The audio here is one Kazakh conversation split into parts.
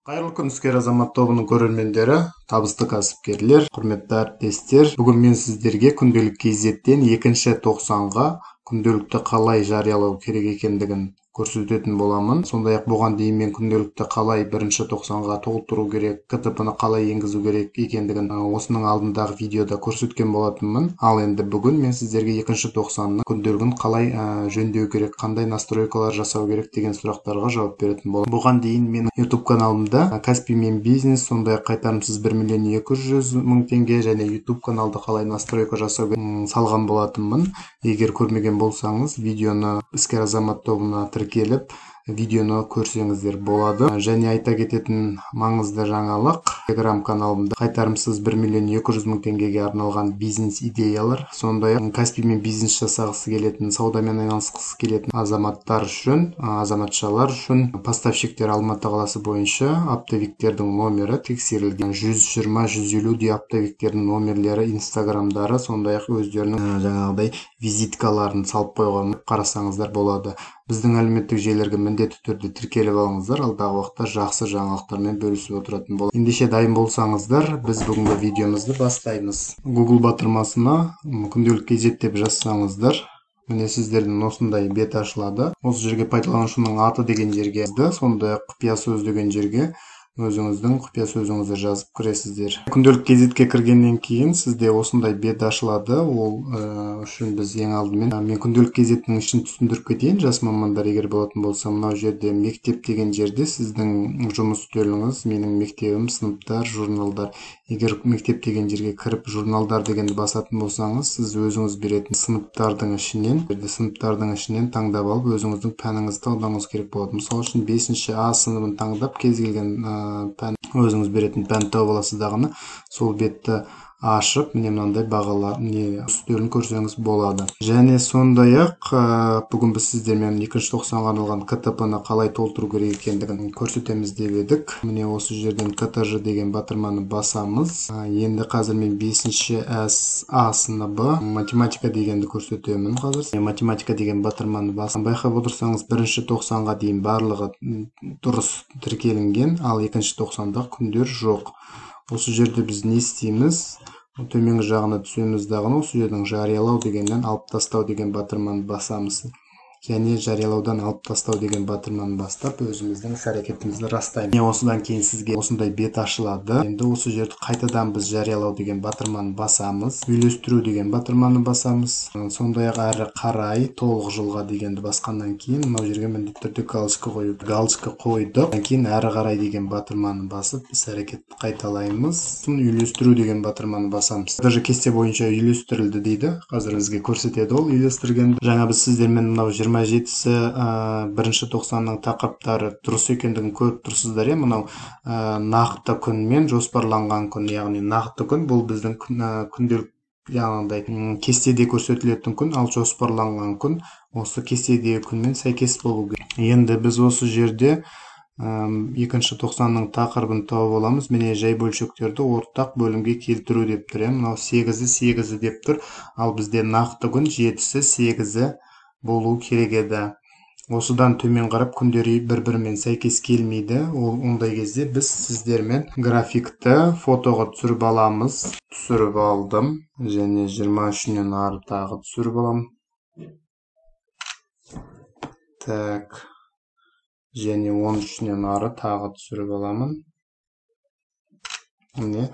Кайырлы күн Іскер азамат тобының көрермендері, табысты кәсіпкерлер, құрметті әріптестер. Бүгін мен сіздерге күнделік KZ-тен 2-тоқсанға күнделікті қалай жариялау керек екендігін көрсететін боламын. Сондай-ақ бұған дейін мен күнделікті қалай 1-тоқсанға толтыру керек, КТП-ны қалай енгізу керек екендігін осының алдындағы видеода көрсеткен болатынмын. Ал енді бүгін мен сіздерге 2-тоқсанның күнделігін қалай жөндеу керек, қандай настройкалар жасау керек деген сұрақтарға жауап беретін боламын. Бұған дейін мен YouTube каналымда Каспий мен бизнес, сондай-ақ қайтарымсыз 1.200.000 теңге және YouTube каналды қалай настройка жасау салған болатынмын. Егер көрмеген болсаңыз, видеоны Іскер азамат тобына тіркеліп, видеоны көрсеңіздер болады. Және айта кететін маңызды жаңалық, Telegram каналымда қайтарымсыз 1.200.000 теңгеге арналған бизнес идеялар, сондай-ақ Каспий мен бизнес жасағысы келетін, саудамен айналысқысы келетін азаматтар үшін, азаматшалар үшін поставщиктер Алматы қаласы бойынша оптовиктердің номері тексерілген. 120-150 оптовиктердің номерлері, инстаграмдары, сондай-ақ өздерінің жаңағыдай визиткаларын салып қойған, қарасаңыздар болады. Біздің әлеуметтік желілерге міндетті түрде тіркеліп алыңыздар, алдағы уақытта жақсы жаңалықтармен бөлісіп отыратын болады. Ендеше дайын болсаңыздар, біз бүгінгі видеомызды бастаймыз. Google батырмасына күнделік KZ деп жазсаңыздар, міне сіздердің осындай бет ашылады. Осы жерге пайдаланушының аты деген жерге, сондай-ақ құпия сөз деген жерге өзіңіздің құпия сөзіңізді жазып кіресіздер. Күнделік KZ-ке кіргеннен кейін сізде осындай бет ашылады. Ол үшін біз ең алдымен мен күнделік KZ-ның ішін түсіндіріп кетейін. Жас мамандар егер болатын болса, мынау жерде мектеп деген жерде сіздің жұмыс үстеліңіз, менің мектебім, сыныптар, журналдар. Егер мектеп деген жерге кіріп журналдар дегенді басатын болсаңыз, сіз өзіңіз беретін сыныптардың ішінен таңдап алып, өзіңіздің пәніңізді таңдауыңыз керек болады. Мысалы үшін 5-ші А сыныбын таңдап, кез келген пән, өзіңіз беретін пән тауып аласыз дағыны, сол бетті ашып, міне мынандай бағалар, үстелін көрсеңіз болады. Және сондай-ақ бүгін біз сіздермен 2-тоқсанға арналған КТП-ны қалай толтыру керек екендігін көрсетеміз деп едік. Міне осы жерден КТЖ деген батырманы басамыз. Енді қазір мен 5-ші А сыныбы математика дегенді көрсетемін қазір. Математика деген батырманы басам. Байқап отырсаңыз, 1-тоқсанға дейін барлығы дұрыс тіркелінген, ал 2-тоқсанда күндер жоқ. Осы жерде біз не істейміз? Төменгі жағына түсеміз дағыны, осы жердің жариялау дегеннен алып тастау деген батырманы басамыз. Және жариялаудан алып тастау деген батырманы бастап, өзіміздің іс-әрекетімізді растаймыз. Осыдан кейін сізге осындай бет ашылады. Енді осы жерді қайтадан біз жариялау деген батырманы басамыз. Үйлестіру деген батырманы басамыз. Сондай-ақ әрі қарай толық жылға дегенді басқаннан кейін, мынау жерге міндетті түрде галочка қойдық. Одан кейін әрі қарай деген батырманы басып, іс-әрекетті қайталаймыз. Үйлестіру деген батырманы басамыз. Даже кесте бойынша үйлестірілді дейді. Қазір бізге көрсетеді ол үйлестірген. Жаңа біз сіздермен мынау 27-сі 1-тоқсанның тақырыптары дұрыс екендігін көріп тұрсыздар. Мынау нақты күн мен жоспарланған күн, яғни нақты күн бұл біздің күнделік, яғни кестеде көрсетілетін күн, ал жоспарланған күн осы кестедегі күнмен сәйкес болу керек. Енді біз осы жерде 2-тоқсанның тақырыбын тауып аламыз. Міне жай бөлшектерді ортақ бөлімге келтіру деп тұр. Мынау 8-8 деп тұр, ал бізде нақты күн 7-8 болу керек еді. Осыдан төмен қарап күндері бір-бірімен сәйкес келмейді. Ондай кезде біз сіздермен графикті фотоға түсіріп аламыз. Түсіріп алдым. Және 23-нен ары тағы түсіріп аламын. Так. Және 13-нен ары тағы түсіріп аламын. Міне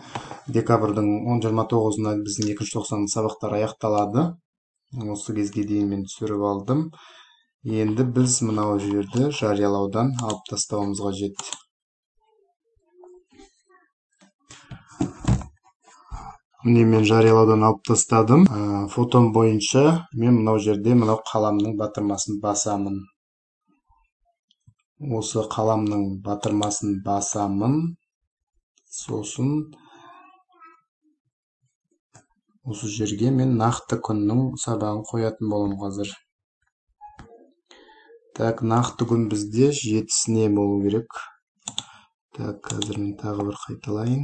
декабрьдің 29-ына біздің 2-тоқсан сабақтар аяқталады. Осы кезге дейін мен түсіріп алдым. Енді біз мынау жерді жариялаудан алып тастауымыз қажет. Міне мен жариялаудан алып тастадым. Фотом бойынша мен мынау жерде мынау қаламның батырмасын басамын. Осы қаламның батырмасын басамын. Сосын осы жерге мен нақты күннің сабағын қоятын боламын қазір. Так, нақты күн бізде 7-сіне болу керек. Так, қазір мен тағы бір қайталайын.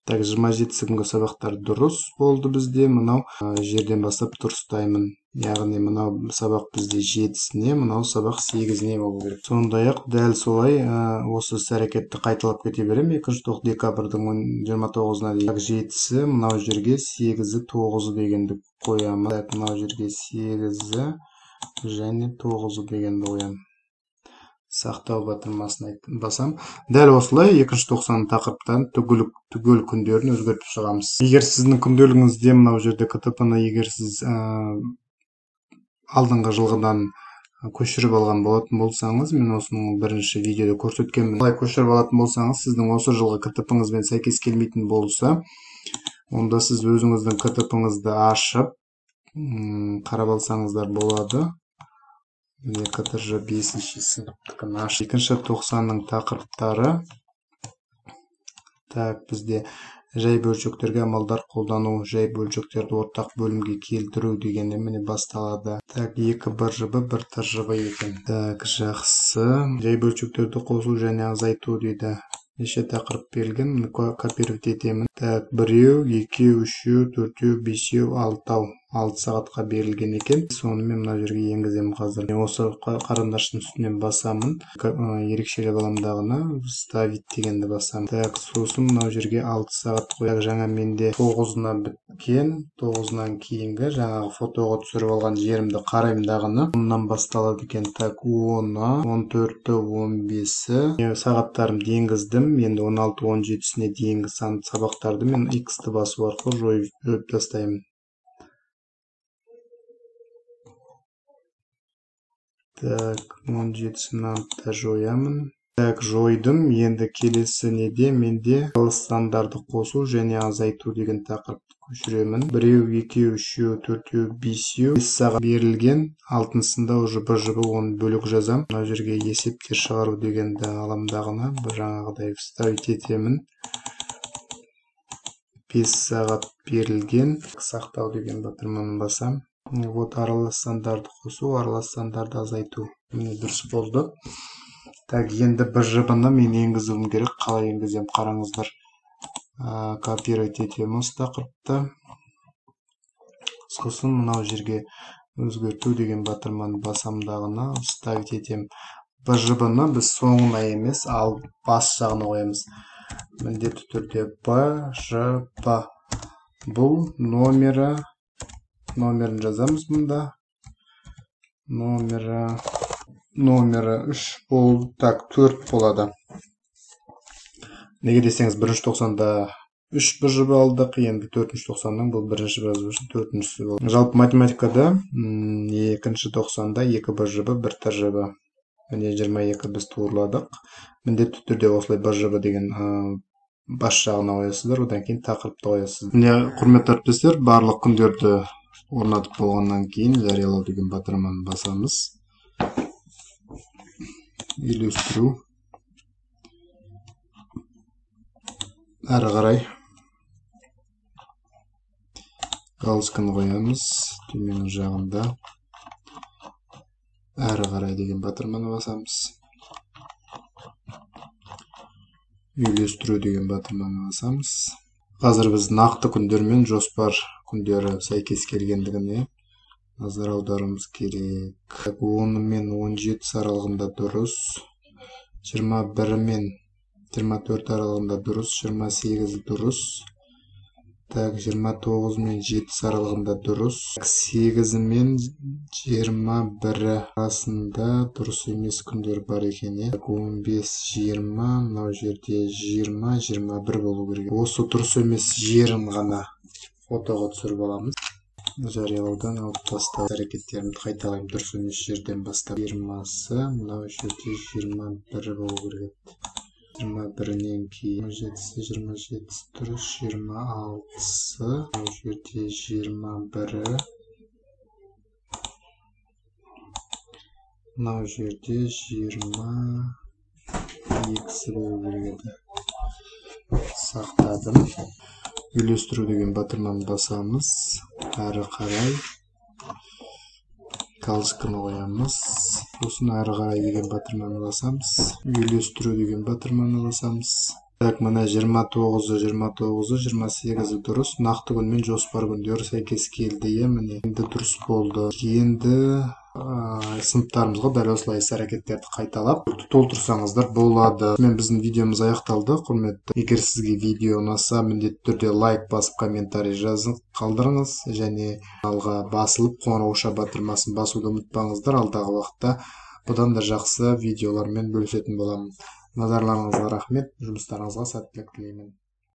Так, 27-сі күнгі сабақтар дұрыс болды бізде. Мынау жерден бастап дұрыстаймын. Яғни мынау сабақ бізде 7-сіне, мынау сабақ 8-не болу керек. Сондай-ақ дәл солай осы іс әрекетті қайталап кете берем. 2 декабрьдің 29-на дейін 7-сі, мынау жерге 8-і 9-ы дегенді қоямын. Мынау жерге 8-і және 9-ы дегенді қоямын. Сақтау батырмасын басам. Дәл осылай 2-90 тақырыптан түгел күндерін өзгертіп шығамыз. Егер сіздің күнделігіңізде мынау жерде КТП-ны егер сіз алдыңғы жылғыдан көшіріп алған болатын болсаңыз, мен осының бірінші видеода көрсеткенмін. Қалай көшіріп алатын болсаңыз, сіздің осы жылғы КТП-ңызбен сәйкес келмейтін болса, онда сіз өзіңіздің КТП-ңызды ашып, қарап алсаңыздар болады. КТЖ 5-ші сыныптықын ашып, 2-90-ның тақырыптары. Бізде жай бөлшектерге амалдар қолдану, жай бөлшектерді ортақ бөлімге келтіру дегенде міне басталады. 2 БЖБ, 1 ТЖБ екен. Жақсы. Жай бөлшектерді қосу және азайту дейді. Неше тақырып берілген, копировать етемін. 1, 2, 3, 4, 5, 6 сағатқа берілген екен. Соны мен мына жерге енгіземін қазір. Осы қарындаштың үстінен басамын. Ерекшелік аламдағына ставить дегенді басамын. Сосын мына жерге 6 сағат қояқ. Жаңа менде 9-на біткен, 9-нан кейінгі жаңағы фотоға түсіріп алған жерімді қараймын дағыны. 10-нан басталады екен. 10-ы, 14-ті, 15-і сағаттарымды енгіздім. Енді 16-17-сіне дейінгі сабақтарды мен X-ті басу арқылы жойып тастаймын. 17-сін да жоямын. Жойдым. Енді келесі неде менде қылыстандарды қосу және азайту деген тақырыпты көшіремін. 1, 2, 3, 4, 5 сағат берілген. 6-сында уже БЖБ оны бөлік жазам. Мына жерге есептер шығару дегенді аламдағына жаңағыдай вставить етемін. 5 сағат берілген. Сақтау деген батырманы басам. Вот аралас сандарды қосу, аралас сандарды азайту. Міне дұрыс болды. Енді БЖБ-ны мен енгізуім керек. Қалай енгізем қараңыздар. Копировать етемін осы тақырыпты. Сосын мынау жерге өзгерту деген батырманы басамдағына ставить етем. БЖБ-ны біз соңына емес, ал бас жағына қоямыз. Міндетті түрде БЖБ. Бұл номерін жазамыз мұнда. Номері 3 болды. 4 болады. Неге десеңіз, 1-90-да 3 БЖБ алдық, енді 4-90-ның бұл 1-ші БЖБ үшін 4-ші болды. Жалпы математикада 2-90-да 2 БЖБ, 1 ТЖБ. Міне 22 біз туырладық. Міндетті түрде осылай БЖБ деген бас жағына қоясыздар, одан кейін тақырыпты қоясыздар. Міне құрметті әріптестер, барлық күндерді орнатып болғаннан кейін жариялау деген батырманы басамыз. Үйлестіру. Әрі қарай галочканы қоямыз. Төмен жағында әрі қарай деген батырманы басамыз. Үйлестіру деген батырманы басамыз. Қазір біз нақты күндер мен жоспар күндері сәйкес келгендігіне назар аударуымыз керек. 10 мен 17 аралығында дұрыс, 21 мен 24 аралығында дұрыс, 28 дұрыс, 29 мен 7 аралығында дұрыс, 8 мен 21 арасында дұрыс емес күндер бар екен. 15-20, мынау жерде 20-21 болу керек. Осы дұрыс емес жерін ғана фотоға түсіріп аламыз. Жариялаудан алып тастау әрекеттерімді қайталаймын. Дұрыс емес жерден бастап 20-сы, мынау жерде 21 болу керек. 21-нен кейін 27-сы дұрыс, 26-сы, мынау жерде 21-і, мынау жерде 22-сы болу керек еді. Сақтадым. Үйлестіру деген батырманы басамыз. Әрі қарай галочканы қоямыз. Сосын әрі қарай деген батырманы басамыз. Үйлестіру деген батырманы басамыз. Так, мына 29-у, 29-у, 28-і дұрыс. Нақты күн мен жоспар күндері сәйкес келді. Міне енді дұрыс болды. Енді сыныптарымызға дәл осылай іс-әрекеттерді қайталап толтырсаңыздар болады. Мен біздің видеомыз аяқталды, құрметті. Егер сізге видео ұнаса, міндетті түрде лайк басып, комментарий жазып қалдырыңыз, және алға басылып, қоңырау батырмасын басуды ұмытпаңыздар. Алдағы уақытта бұдан да жақсы видеолармен бөлісетін боламын. Назарларыңызға рахмет. Жұмыстарыңызға сәттілік тілеймін.